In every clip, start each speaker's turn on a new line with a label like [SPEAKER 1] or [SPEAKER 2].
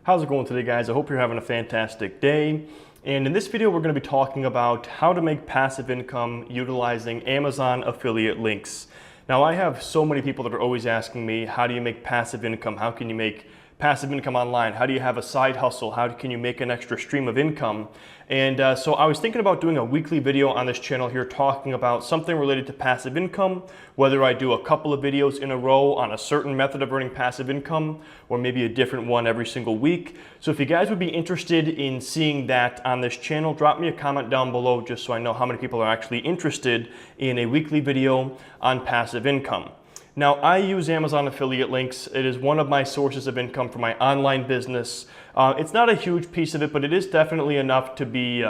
[SPEAKER 1] How's it going today, guys? I hope you're having a fantastic day. And in this video, we're going to be talking about how to make passive income utilizing Amazon affiliate links. Now, I have so many people that are always asking me, how do you make passive income? How can you make passive income online? How do you have a side hustle? How can you make an extra stream of income? And so I was thinking about doing a weekly video on this channel here talking about something related to passive income, whether I do a couple of videos in a row on a certain method of earning passive income, or maybe a different one every single week. So if you guys would be interested in seeing that on this channel, drop me a comment down below just so I know how many people are actually interested in a weekly video on passive income. Now, I use Amazon affiliate links. It is one of my sources of income for my online business. It's not a huge piece of it, but it is definitely enough to be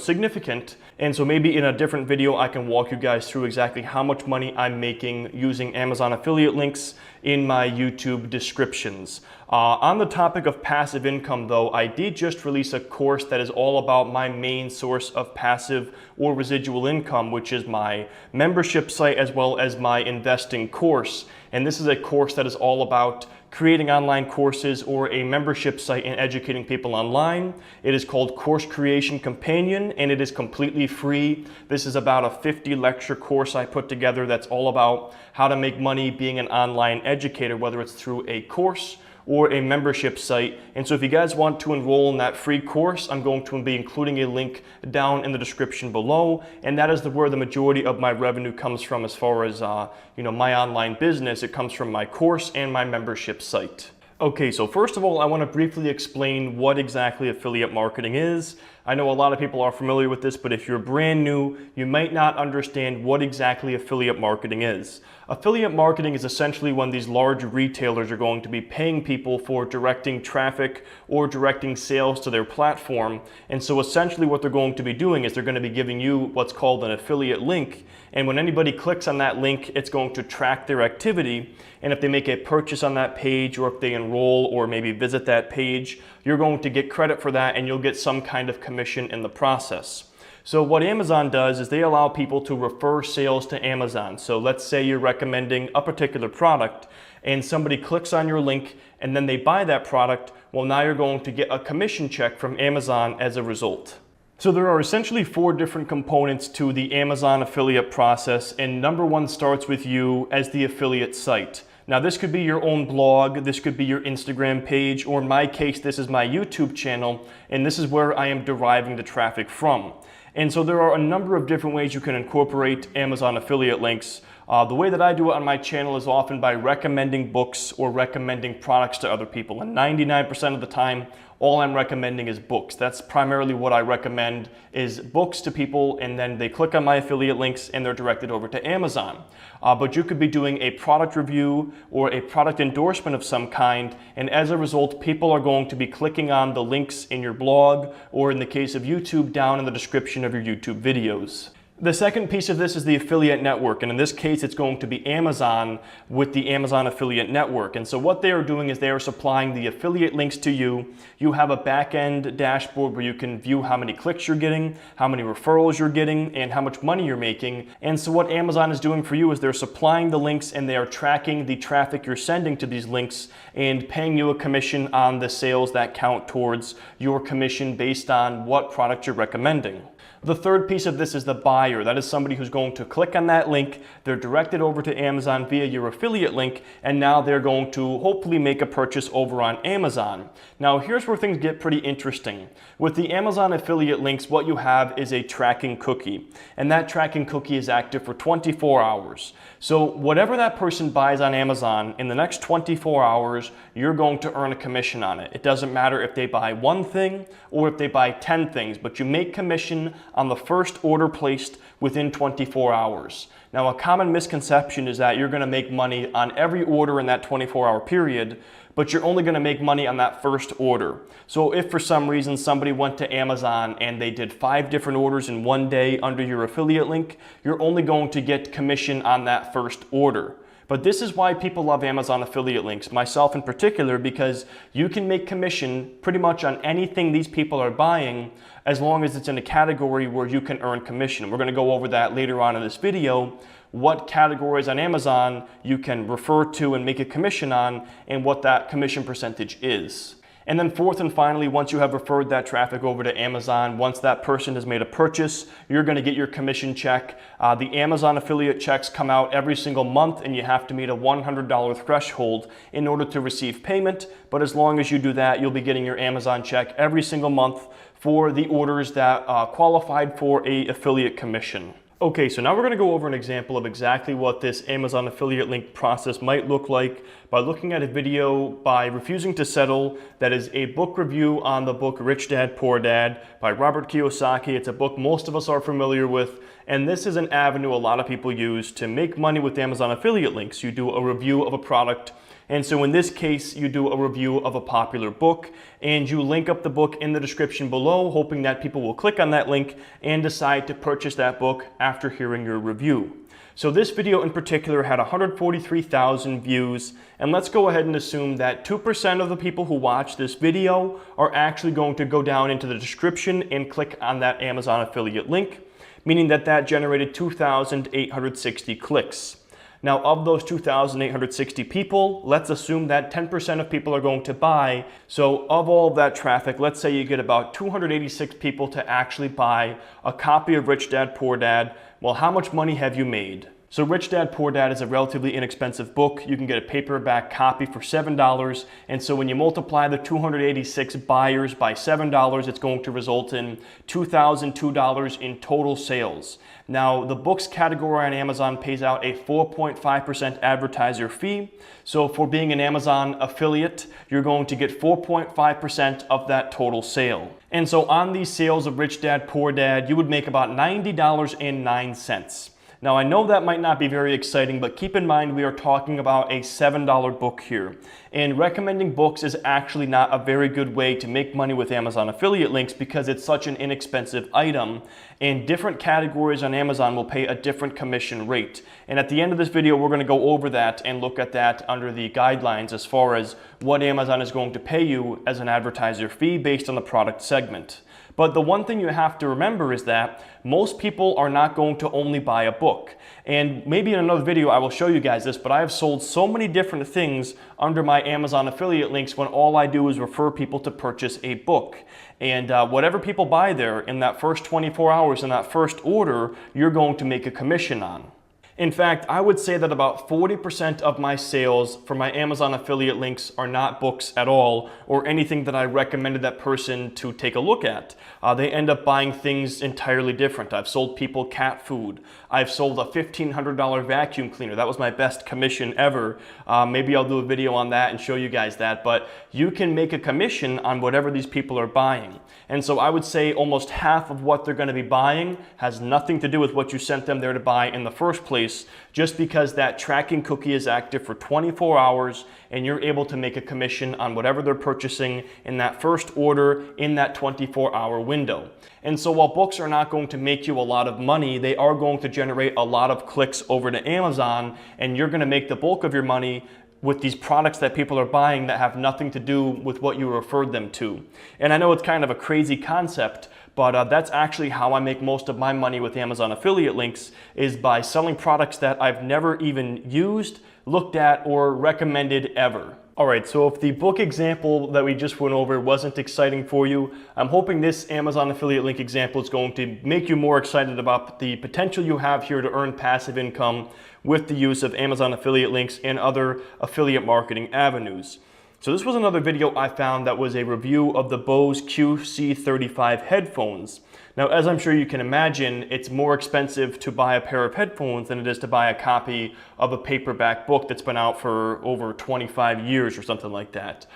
[SPEAKER 1] significant. And so maybe in a different video, I can walk you guys through exactly how much money I'm making using Amazon affiliate links in my YouTube descriptions. On the topic of passive income though, I did just release a course that is all about my main source of passive or residual income, which is my membership site as well as my investing course. And this is a course that is all about creating online courses or a membership site and educating people online. It is called Course Creation Companion and it is completely free. This is about a 50 lecture course I put together that's all about how to make money being an online educator, whether it's through a course or a membership site. And so if you guys want to enroll in that free course, I'm going to be including a link down in the description below. And that is where the majority of my revenue comes from as far as my online business. It comes from my course and my membership site. Okay, so first of all, I want to briefly explain what exactly affiliate marketing is. I know a lot of people are familiar with this, but if you're brand new, you might not understand what exactly affiliate marketing is. Affiliate marketing is essentially when these large retailers are going to be paying people for directing traffic or directing sales to their platform. And so essentially what they're going to be doing is they're going to be giving you what's called an affiliate link. And when anybody clicks on that link, it's going to track their activity. And if they make a purchase on that page, or if they enroll or maybe visit that page, you're going to get credit for that and you'll get some kind of commission in the process. So what Amazon does is they allow people to refer sales to Amazon. So let's say you're recommending a particular product and somebody clicks on your link and then they buy that product. Well, now you're going to get a commission check from Amazon as a result. So there are essentially 4 different components to the Amazon affiliate process, and number 1 starts with you as the affiliate site. Now this could be your own blog, this could be your Instagram page, or in my case, this is my YouTube channel, and this is where I am deriving the traffic from. And so there are a number of different ways you can incorporate Amazon affiliate links. The way that I do it on my channel is often by recommending books or recommending products to other people. And 99% of the time, all I'm recommending is books. That's primarily what I recommend, is books to people, and then they click on my affiliate links and they're directed over to Amazon. But you could be doing a product review or a product endorsement of some kind, and as a result, people are going to be clicking on the links in your blog, or in the case of YouTube, down in the description of your YouTube videos. The second piece of this is the affiliate network, and in this case it's going to be Amazon with the Amazon affiliate network. And so what they are doing is they are supplying the affiliate links to you. You have a back-end dashboard where you can view how many clicks you're getting, how many referrals you're getting, and how much money you're making. And so what Amazon is doing for you is they're supplying the links and they are tracking the traffic you're sending to these links and paying you a commission on the sales that count towards your commission based on what product you're recommending. The third piece of this is the buyer. That is somebody who's going to click on that link, they're directed over to Amazon via your affiliate link, and now they're going to hopefully make a purchase over on Amazon. Now here's where things get pretty interesting. With the Amazon affiliate links, what you have is a tracking cookie, and that tracking cookie is active for 24 hours. So whatever that person buys on Amazon, in the next 24 hours, you're going to earn a commission on it. It doesn't matter if they buy one thing or if they buy 10 things, but you make commission on the first order placed within 24 hours. Now, a common misconception is that you're going to make money on every order in that 24-hour period, but you're only going to make money on that first order. So if for some reason somebody went to Amazon and they did 5 different orders in one day under your affiliate link, you're only going to get commission on that first order. But this is why people love Amazon affiliate links, myself in particular, because you can make commission pretty much on anything these people are buying as long as it's in a category where you can earn commission. We're going to go over that later on in this video, what categories on Amazon you can refer to and make a commission on, and what that commission percentage is. And then fourth and finally, once you have referred that traffic over to Amazon, once that person has made a purchase, you're going to get your commission check. The Amazon affiliate checks come out every single month, and you have to meet a $100 threshold in order to receive payment. But as long as you do that, you'll be getting your Amazon check every single month for the orders that qualified for an affiliate commission. Okay, so now we're going to go over an example of exactly what this Amazon affiliate link process might look like by looking at a video by Refusing to Settle. That is a book review on the book Rich Dad, Poor Dad by Robert Kiyosaki. It's a book most of us are familiar with, and this is an avenue a lot of people use to make money with Amazon affiliate links. You do a review of a product, and so in this case, you do a review of a popular book, and you link up the book in the description below, hoping that people will click on that link and decide to purchase that book after hearing your review. So this video in particular had 143,000 views, and let's go ahead and assume that 2% of the people who watch this video are actually going to go down into the description and click on that Amazon affiliate link, meaning that that generated 2,860 clicks. Now, of those 2,860 people, let's assume that 10% of people are going to buy. So of all of that traffic, let's say you get about 286 people to actually buy a copy of Rich Dad, Poor Dad. Well, how much money have you made? So Rich Dad, Poor Dad is a relatively inexpensive book. You can get a paperback copy for $7. And so when you multiply the 286 buyers by $7, it's going to result in $2,002 in total sales. Now, the books category on Amazon pays out a 4.5% advertiser fee. So for being an Amazon affiliate, you're going to get 4.5% of that total sale. And so on these sales of Rich Dad, Poor Dad, you would make about $90.09. Now, I know that might not be very exciting, but keep in mind we are talking about a $7 book here. And recommending books is actually not a very good way to make money with Amazon affiliate links because it's such an inexpensive item. And different categories on Amazon will pay a different commission rate. And at the end of this video, we're going to go over that and look at that under the guidelines as far as what Amazon is going to pay you as an advertiser fee based on the product segment. But the one thing you have to remember is that most people are not going to only buy a book. And maybe in another video I will show you guys this, but I have sold so many different things under my Amazon affiliate links when all I do is refer people to purchase a book. And whatever people buy there in that first 24 hours in that first order, you're going to make a commission on. In fact, I would say that about 40% of my sales for my Amazon affiliate links are not books at all or anything that I recommended that person to take a look at. They end up buying things entirely different. I've sold people cat food. I've sold a $1,500 vacuum cleaner. That was my best commission ever. Maybe I'll do a video on that and show you guys that, but you can make a commission on whatever these people are buying. And so I would say almost half of what they're going to be buying has nothing to do with what you sent them there to buy in the first place, just because that tracking cookie is active for 24 hours and you're able to make a commission on whatever they're purchasing in that first order in that 24-hour window. And so while books are not going to make you a lot of money, they are going to generate a lot of clicks over to Amazon, and you're going to make the bulk of your money with these products that people are buying that have nothing to do with what you referred them to. And I know it's kind of a crazy concept, but that's actually how I make most of my money with Amazon affiliate links, is by selling products that I've never even used, looked at, or recommended ever. All right, so if the book example that we just went over wasn't exciting for you, I'm hoping this Amazon affiliate link example is going to make you more excited about the potential you have here to earn passive income with the use of Amazon affiliate links and other affiliate marketing avenues. So this was another video I found that was a review of the Bose QC35 headphones. Now, as I'm sure you can imagine, it's more expensive to buy a pair of headphones than it is to buy a copy of a paperback book that's been out for over 25 years or something like that.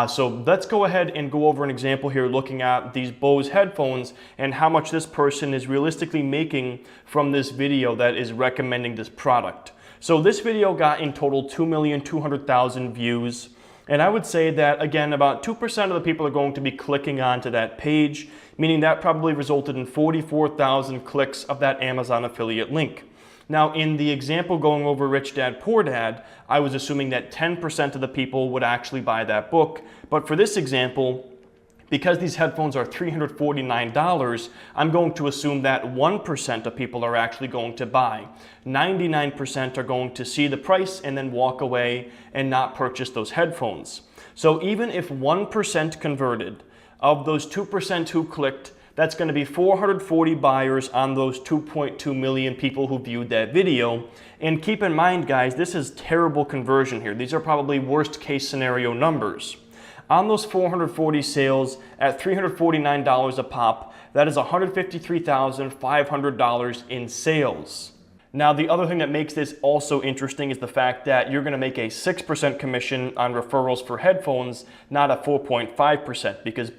[SPEAKER 1] So let's go ahead and go over an example here looking at these Bose headphones and how much this person is realistically making from this video that is recommending this product. So this video got in total 2,200,000 views. And I would say that, again, about 2% of the people are going to be clicking onto that page, meaning that probably resulted in 44,000 clicks of that Amazon affiliate link. Now, in the example going over Rich Dad, Poor Dad, I was assuming that 10% of the people would actually buy that book. But for this example, because these headphones are $349, I'm going to assume that 1% of people are actually going to buy. 99% are going to see the price and then walk away and not purchase those headphones. So even if 1% converted of those 2% who clicked, that's going to be 440 buyers on those 2.2 million people who viewed that video. And keep in mind, guys, this is terrible conversion here. These are probably worst case scenario numbers. On those 440 sales at $349 a pop, that is $153,500 in sales. Now, the other thing that makes this also interesting is the fact that you're going to make a 6% commission on referrals for headphones, not a 4.5%, because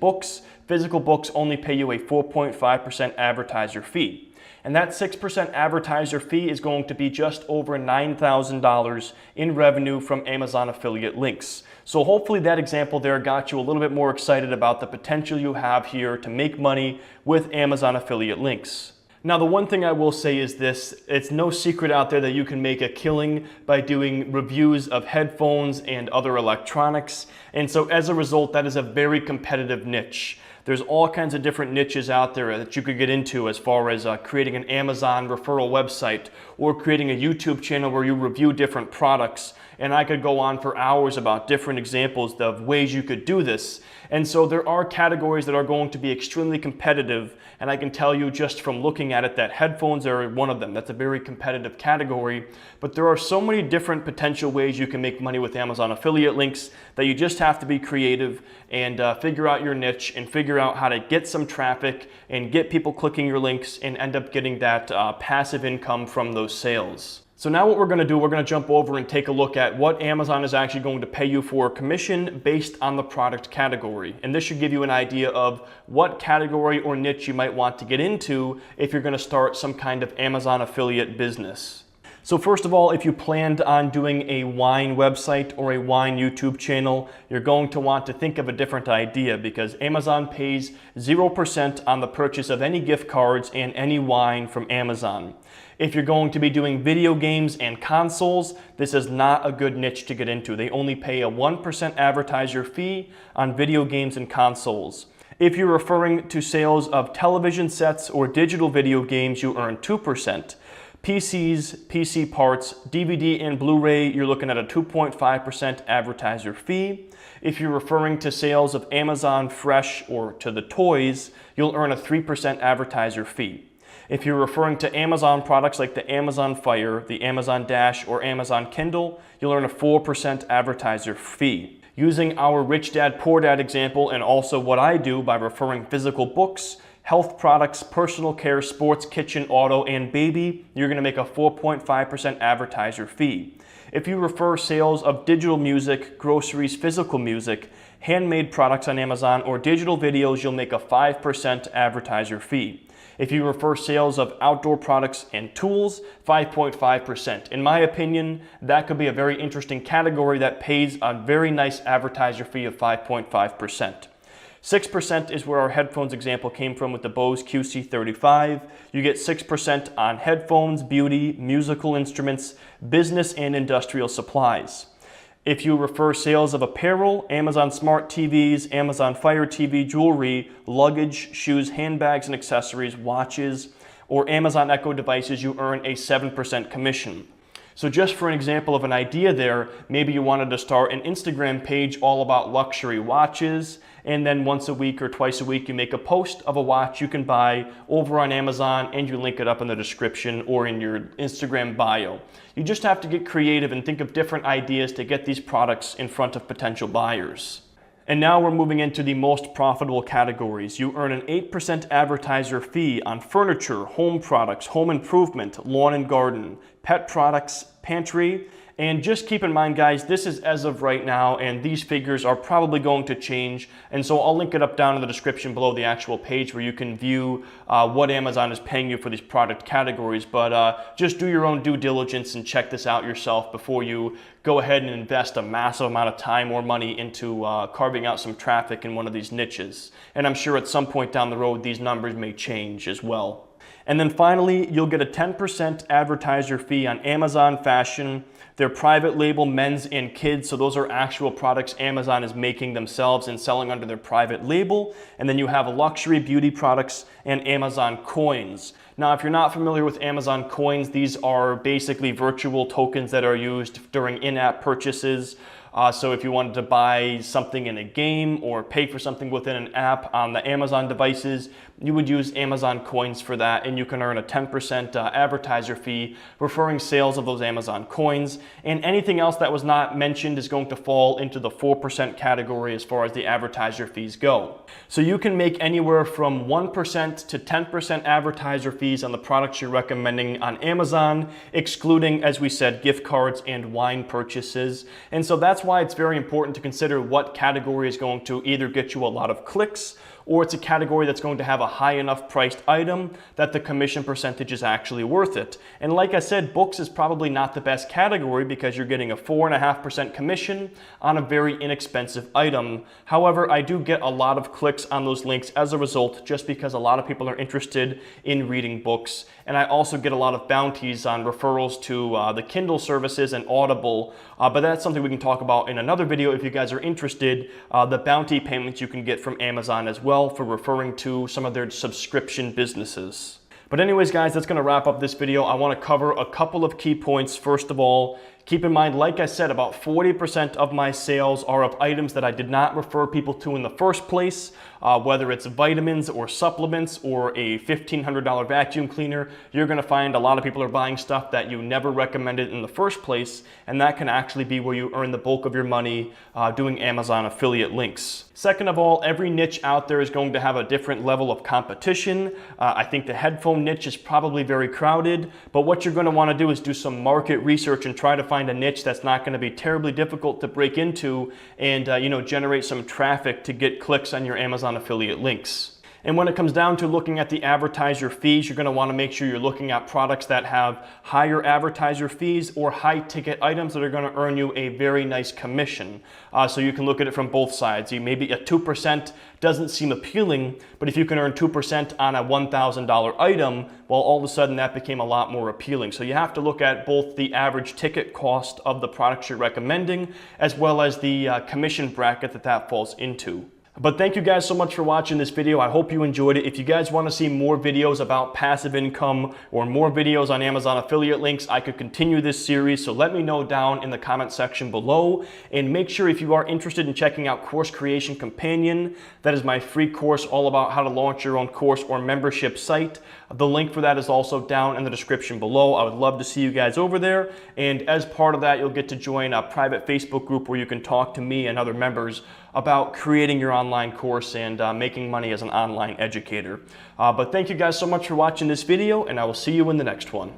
[SPEAKER 1] physical books only pay you a 4.5% advertiser fee. And that 6% advertiser fee is going to be just over $9,000 in revenue from Amazon affiliate links. So hopefully that example there got you a little bit more excited about the potential you have here to make money with Amazon affiliate links. Now, the one thing I will say is this: it's no secret out there that you can make a killing by doing reviews of headphones and other electronics. And so as a result, that is a very competitive niche. There's all kinds of different niches out there that you could get into, as far as creating an Amazon referral website or creating a YouTube channel where you review different products. And I could go on for hours about different examples of ways you could do this. And so there are categories that are going to be extremely competitive, and I can tell you just from looking at it that headphones are one of them. That's a very competitive category, but there are so many different potential ways you can make money with Amazon affiliate links that you just have to be creative and figure out your niche and figure out how to get some traffic and get people clicking your links and end up getting that passive income from those sales. So now what we're going to do, we're going to jump over and take a look at what Amazon is actually going to pay you for a commission based on the product category. And this should give you an idea of what category or niche you might want to get into if you're going to start some kind of Amazon affiliate business. So first of all, if you planned on doing a wine website or a wine YouTube channel, you're going to want to think of a different idea, because Amazon pays 0% on the purchase of any gift cards and any wine from Amazon. If you're going to be doing video games and consoles, this is not a good niche to get into. They only pay a 1% advertiser fee on video games and consoles. If you're referring to sales of television sets or digital video games, you earn 2%. PCs, PC parts, DVD and Blu-ray, you're looking at a 2.5% advertiser fee. If you're referring to sales of Amazon Fresh or to the toys, you'll earn a 3% advertiser fee. If you're referring to Amazon products like the Amazon Fire, the Amazon Dash, or Amazon Kindle, you'll earn a 4% advertiser fee. Using our Rich Dad Poor Dad example, and also what I do by referring physical books, health products, personal care, sports, kitchen, auto, and baby, you're going to make a 4.5% advertiser fee. If you refer sales of digital music, groceries, physical music, handmade products on Amazon, or digital videos, you'll make a 5% advertiser fee. If you refer sales of outdoor products and tools, 5.5%. In my opinion, that could be a very interesting category that pays a very nice advertiser fee of 5.5%. 6% is where our headphones example came from with the Bose QC35. You get 6% on headphones, beauty, musical instruments, business and industrial supplies. If you refer sales of apparel, Amazon Smart TVs, Amazon Fire TV, jewelry, luggage, shoes, handbags and accessories, watches, or Amazon Echo devices, you earn a 7% commission. So just for an example of an idea there, maybe you wanted to start an Instagram page all about luxury watches, and then once a week or twice a week you make a post of a watch you can buy over on Amazon, and you link it up in the description or in your Instagram bio. You just have to get creative and think of different ideas to get these products in front of potential buyers. And now we're moving into the most profitable categories. You earn an 8% advertiser fee on furniture, home products, home improvement, lawn and garden, pet products, pantry. And just keep in mind, guys, this is as of right now, and these figures are probably going to change. And so I'll link it up down in the description below the actual page where you can view what Amazon is paying you for these product categories. But just do your own due diligence and check this out yourself before you go ahead and invest a massive amount of time or money into carving out some traffic in one of these niches. And I'm sure at some point down the road, these numbers may change as well. And then finally, you'll get a 10% advertiser fee on Amazon Fashion, their private label men's and kids. So those are actual products Amazon is making themselves and selling under their private label. And then you have luxury beauty products and Amazon coins. Now, if you're not familiar with Amazon coins, these are basically virtual tokens that are used during in-app purchases. So if you wanted to buy something in a game or pay for something within an app on the Amazon devices, you would use Amazon coins for that, and you can earn a 10% advertiser fee referring sales of those Amazon coins. And anything else that was not mentioned is going to fall into the 4% category as far as the advertiser fees go. So you can make anywhere from 1% to 10% advertiser fees on the products you're recommending on Amazon, excluding, as we said, gift cards and wine purchases. And so that's why it's very important to consider what category is going to either get you a lot of clicks, or it's a category that's going to have a high enough priced item that the commission percentage is actually worth it. And like I said, books is probably not the best category because you're getting a 4.5% commission on a very inexpensive item. However, I do get a lot of clicks on those links as a result, just because a lot of people are interested in reading books. And I also get a lot of bounties on referrals to the Kindle services and Audible, but that's something we can talk about in another video if you guys are interested, the bounty payments you can get from Amazon as well for referring to some of their subscription businesses. But anyways, guys, that's going to wrap up this video. I want to cover a couple of key points. First of all, keep in mind, like I said, about 40% of my sales are of items that I did not refer people to in the first place, whether it's vitamins or supplements or a $1,500 vacuum cleaner. You're going to find a lot of people are buying stuff that you never recommended in the first place, and that can actually be where you earn the bulk of your money doing Amazon affiliate links. Second of all, every niche out there is going to have a different level of competition. I think the headphone niche is probably very crowded, but what you're going to want to do is do some market research and try to find a niche that's not going to be terribly difficult to break into and generate some traffic to get clicks on your Amazon affiliate links. And when it comes down to looking at the advertiser fees, you're going to want to make sure you're looking at products that have higher advertiser fees or high ticket items that are going to earn you a very nice commission. So you can look at it from both sides. Maybe a 2% doesn't seem appealing, but if you can earn 2% on a $1,000 item, well, all of a sudden that became a lot more appealing. So you have to look at both the average ticket cost of the products you're recommending, as well as the commission bracket that falls into. But thank you guys so much for watching this video. I hope you enjoyed it. If you guys want to see more videos about passive income or more videos on Amazon affiliate links, I could continue this series. So let me know down in the comment section below. And make sure, if you are interested in checking out Course Creation Companion, that is my free course all about how to launch your own course or membership site. The link for that is also down in the description below. I would love to see you guys over there. And as part of that, you'll get to join a private Facebook group where you can talk to me and other members about creating your online course and making money as an online educator. But thank you guys so much for watching this video, and I will see you in the next one.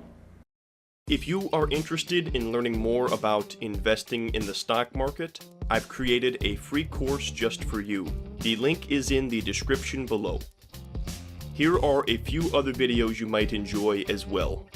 [SPEAKER 1] If you are interested in learning more about investing in the stock market, I've created a free course just for you. The link is in the description below. Here are a few other videos you might enjoy as well.